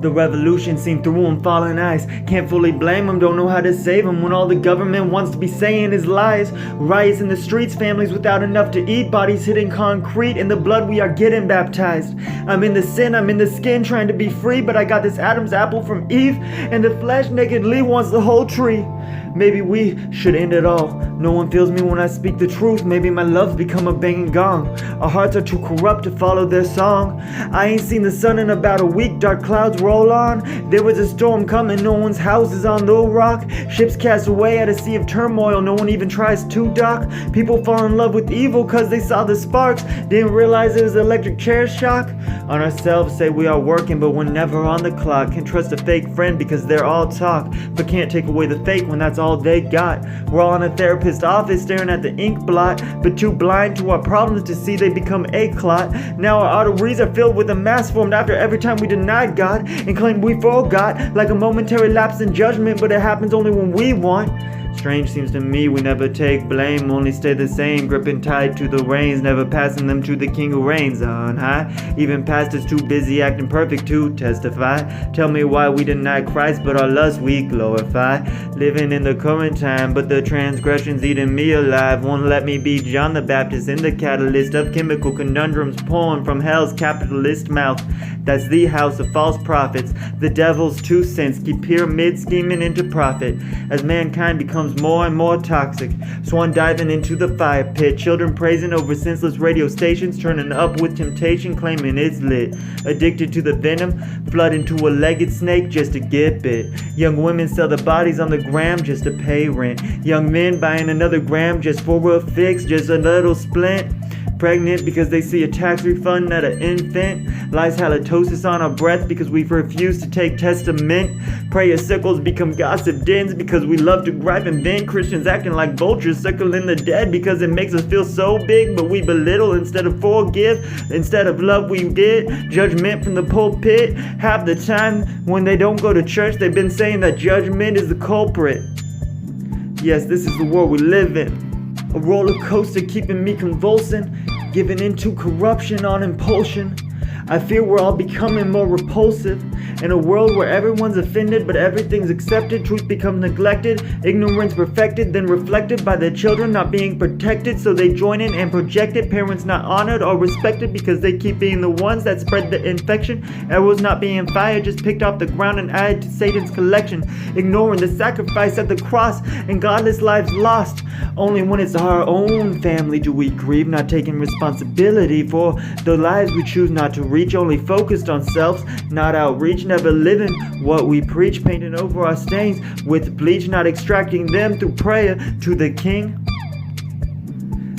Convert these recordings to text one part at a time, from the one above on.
The revolution seen through them falling eyes. Can't fully blame them, don't know how to save them when all the government wants to be saying is lies. Riots in the streets, families without enough to eat, bodies hitting concrete, in the blood we are getting baptized. I'm in the sin, I'm in the skin, trying to be free, but I got this Adam's apple from Eve, and the flesh nakedly wants the whole tree. Maybe we should end it all. No one feels me when I speak the truth. Maybe my love's become a banging gong. Our hearts are too corrupt to follow their song. I ain't seen the sun in about a week. Dark clouds roll on. There was a storm coming. No one's house is on the rock. Ships cast away at a sea of turmoil. No one even tries to dock. People fall in love with evil cause they saw the sparks. Didn't realize it was electric chair shock. On ourselves say we are working, but we're never on the clock. Can't trust a fake friend because they're all talk, but can't take away the fake when that's all they got. We're all in a therapist's office staring at the ink blot, but too blind to our problems to see they become a clot. Now our arteries are filled with a mass formed after every time we denied God and claimed we forgot, like a momentary lapse in judgment, but it happens only when we want. Strange seems to me we never take blame, only stay the same, gripping tight to the reins, never passing them to the king who reigns on high. Even pastors too busy acting perfect to testify. Tell me why we deny Christ, but our lust we glorify. Living in the current time, but the transgressions eating me alive. Won't let me be John the Baptist in the catalyst of chemical conundrums pouring from hell's capitalist mouth. That's the house of false prophets. The devil's 2 cents keep pyramid scheming into profit. As mankind becomes more and more toxic, swan diving into the fire pit, children praising over senseless radio stations, turning up with temptation, claiming it's lit. Addicted to the venom, flood into a legged snake just to get bit. Young women sell their bodies on the gram just to pay rent. Young men buying another gram just for a fix, just a little splint. Pregnant because they see a tax refund at an infant. Lies halitosis on our breath because we've refused to take testament. Prayer circles become gossip dens because we love to gripe and vent. Christians acting like vultures circling the dead because it makes us feel so big, but we belittle instead of forgive. Instead of love we get judgment from the pulpit. Half the time when they don't go to church they've been saying that judgment is the culprit. Yes, this is the world we live in. A roller coaster keeping me convulsing, giving into corruption on impulsion. I fear we're all becoming more repulsive. In a world where everyone's offended but everything's accepted, truth becomes neglected, ignorance perfected, then reflected by their children not being protected, so they join in and project it. Parents not honored or respected because they keep being the ones that spread the infection. Arrows not being fired, just picked off the ground and added to Satan's collection, ignoring the sacrifice at the cross and godless lives lost. Only when it's our own family do we grieve, not taking responsibility for the lives we choose not to reach, only focused on selves, not outreach, never living what we preach, painting over our stains with bleach, not extracting them through prayer to the King.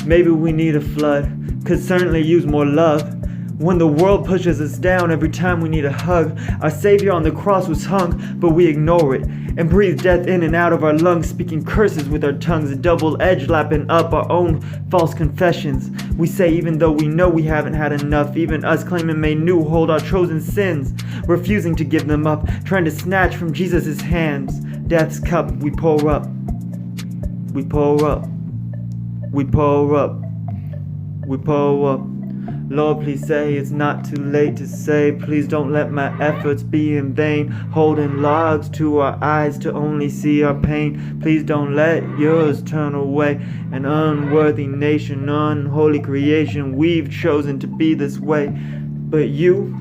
Maybe we need a flood, could certainly use more love. When the world pushes us down every time we need a hug, our Savior on the cross was hung, but we ignore it and breathe death in and out of our lungs, speaking curses with our tongues, a double-edged lapping up our own false confessions. We say even though we know we haven't had enough, even us claiming made new hold our chosen sins, refusing to give them up, trying to snatch from Jesus' hands death's cup. We pour up, we pour up, we pour up, we pour up. Lord, please say it's not too late to say. Please don't let my efforts be in vain, holding logs to our eyes to only see our pain. Please don't let yours turn away. An unworthy nation, unholy creation, we've chosen to be this way. But you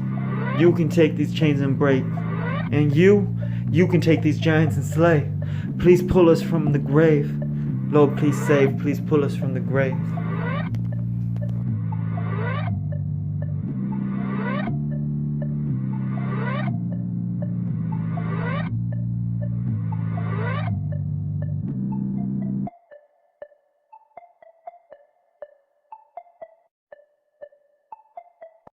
can take these chains and break. And you can take these giants and slay. Please pull us from the grave. Lord, please save, please pull us from the grave.